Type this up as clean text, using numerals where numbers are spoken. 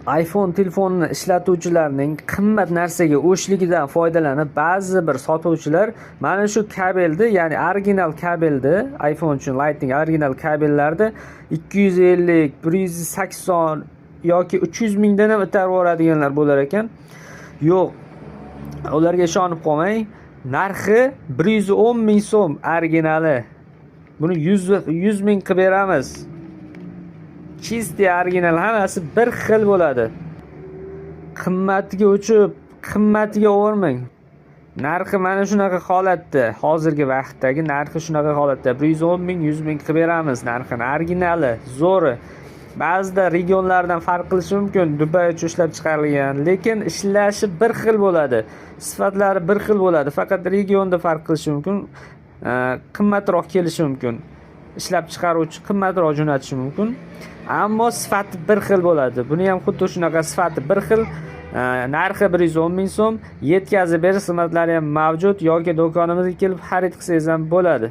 iPhone telefonini ishlatuvchilarning qimmat narsaga o'shligidan foydalanib ba'zi bir sotuvchilar mana shu kabelni, ya'ni original kabelni, iPhone uchun Lightning original kabellarni 250, 180 yoki 300 mingdan ham o'tarib yuboradiganlar bo'lar ekan. Yo'q. Ularga ishonib qolmang. Narxi 110 ming so'm originali. Buni 100 ming qilib beramiz. Chisti original hammasi bir xil bo'ladi. Qimmatiga o'chib, qimmatiga o'rmang. Narxi mana shunaqa holatda, hozirgi vaqtdagi narxi shunaqa holatda 110 ming, 100 ming qilib beramiz narxini. Originali, zo'ri. Ba'zida regionlardan farq qilishi mumkin, Dubay uchun ishlab chiqarilgan, lekin ishlashi bir xil bo'ladi. Sifatlari bir xil bo'ladi. Faqat regionda farq qilishi mumkin, qimmatroq kelishi mumkin. Ishlab chiqaruvchi qimmatroq jo'natishi mumkin. Ammo sifati bir xil bo'ladi. Buni ham xuddi shunaqa sifati bir xil. Narxi 110 ming so'm, yetkazib berish xizmatlari ham mavjud yoki do'konimizga kelib xarid qilsangiz ham bo'ladi.